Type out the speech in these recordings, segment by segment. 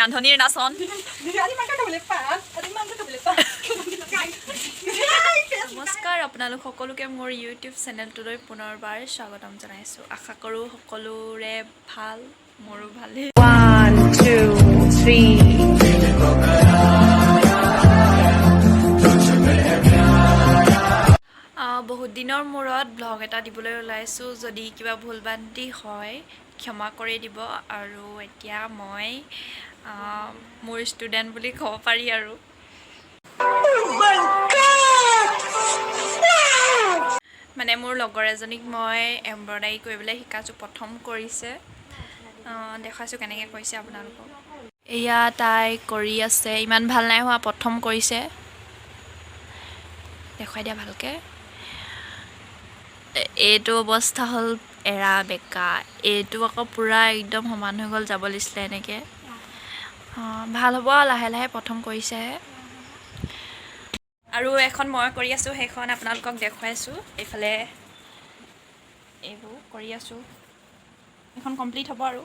ৰান্ধনীৰ নাচন নমস্কাৰ আপোনালোক সকলোকে মোৰ ইউটিউব চেনেলটোলৈ পুনৰবাৰ স্বাগতম জনাইছোঁ আশা কৰোঁ সকলোৰে ভাল মোৰো ভালেই 1 2 3 বহুত দিনৰ মূৰত ব্লগ এটা দিবলৈ ওলাইছোঁ যদি কিবা ভুল ভ্ৰান্তি হয় ক্ষমা কৰি দিব আৰু এতিয়া মই মোৰ ষ্টুডেণ্ট বুলি ক'ব পাৰি আৰু মানে মোৰ লগৰ এজনীক মই এম্ব্ৰইডাৰী কৰিবলৈ শিকাইছোঁ প্ৰথম কৰিছে দেখাইছোঁ কেনেকৈ কৰিছে আপোনালোকক এয়া তাই কৰি আছে ইমান ভাল নাই হোৱা প্ৰথম কৰিছে দেখুৱাই দিয়া ভালকৈ এইটো অৱস্থা হ'ল এৰা বেকা এইটো আকৌ পূৰা একদম সমান হৈ গ'ল যাব লাগিছিলে এনেকৈ ভাল হ'ব লাহে লাহে প্ৰথম কৰিছেহে আৰু এখন মই কৰি আছোঁ সেইখন আপোনালোকক দেখুৱাইছোঁ এইফালে এইবোৰ কৰি আছোঁ এইখন কমপ্লিট হ'ব আৰু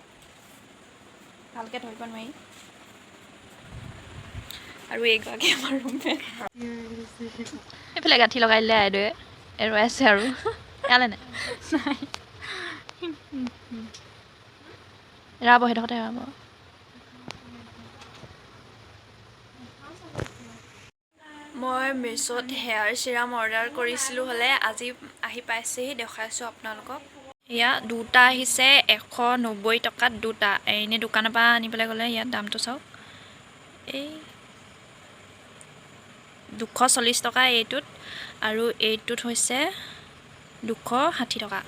ভালকৈ ধৰিব নোৱাৰি আৰু এইগৰাকী আমাৰ ৰুমমেট এইফালে গাঁঠি লগাই দিলে আইদেৱে এৰুৱাই আছে আৰু ইয়ালে নাই এৰাব সেইডোখৰতে এৰাব মই মিছত হেয়াৰ চিৰাম অৰ্ডাৰ কৰিছিলোঁ হ'লে আজি আহি পাইছেহি দেখাইছোঁ আপোনালোকক এয়া দুটা আহিছে 190 টকাত দুটা এনেই দোকানৰ পৰা আনিবলৈ গ'লে ইয়াত দামটো চাওক এই 240 টকা এইটোত আৰু এইটোত হৈছে 260 টকা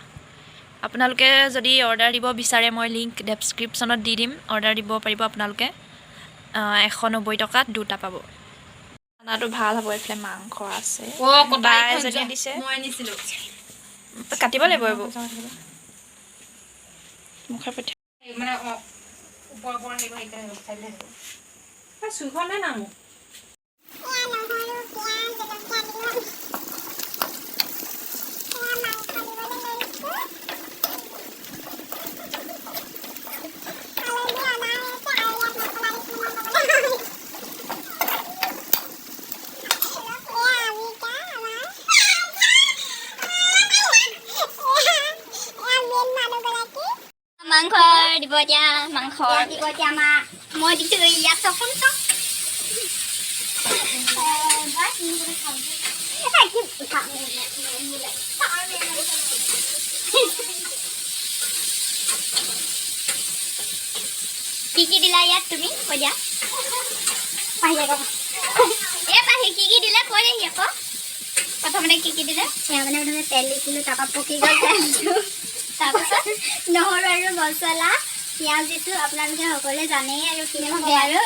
আপোনালোকে যদি অৰ্ডাৰ দিব বিচাৰে মই লিংক ডেছক্ৰিপশ্যনত দি দিম অৰ্ডাৰ দিব পাৰিব আপোনালোকে 190 টকাত দুটা পাব খানাটো ভাল হ'ব এইফালে মাংস আছে বাই এজনীয়ে দিছে কাটিব লাগিব এইবোৰ মুখে পঠিয়াই মানে ওপৰ আহিব সেইকাৰণে চাইলে চুইখনে নামো মাংস দিব এতিয়া মাংস দিব এতিয়া মই দিছো ইয়াত চকোন চক কি দিলা ইয়াত তুমি কৈ দিয়া পাহি কি দিলে কৈ দিয়া আকৌ প্ৰথমতে কি দিলে মানে প্ৰথমে তেল দিছিলোঁ তাৰপৰা পকি গ'ল তেলটো তাৰপিছত নহৰু আৰু মছলা পিঁয়াজ দিছোঁ আপোনালোকে সকলোৱে জানেই আৰু কি হ'ব আৰু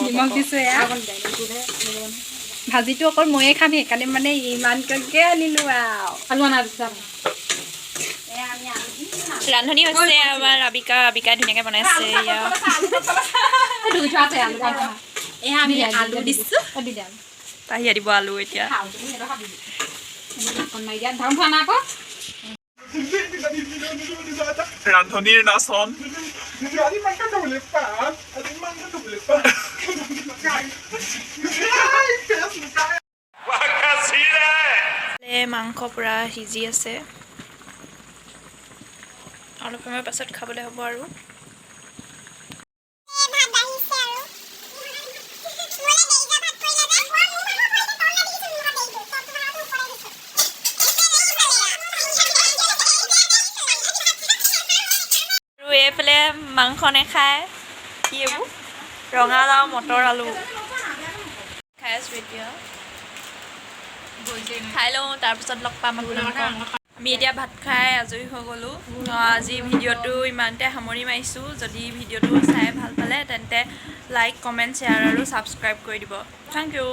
নিমখ দিছোঁ এয়া ভাজিটো অকল ময়ে খাম সেইকাৰণে মানে ইমানকৈ আনিলোঁ আৰু আলু অনা দিছোঁ ৰান্ধনী হৈছে আমাৰ আবিকাই ধুনীয়াকৈ বনাইছে এয়া আমি আলু দিছোঁ পাহিয়া দিব আলু এতিয়া ৰান্ধনীৰ নাচন মাংস পূৰা সিজি আছে অলপ সময়ৰ পাছত খাবলৈ হ'ব আৰু এইফালে মাংস নেখায় কি এইবোৰ ৰঙালাও মটৰ আলু খাই আছোঁ এতিয়া খাই লওঁ তাৰপিছত লগ পাম আপোনালোকক আমি এতিয়া ভাত খাই আজৰি হৈ গ'লোঁ আজি ভিডিঅ'টো ইমানতে সামৰি মাৰিছোঁ যদি ভিডিঅ'টো চাই ভাল পালে তেন্তে লাইক কমেণ্ট শ্বেয়াৰ আৰু ছাবস্ক্ৰাইব কৰি দিব থেংক ইউ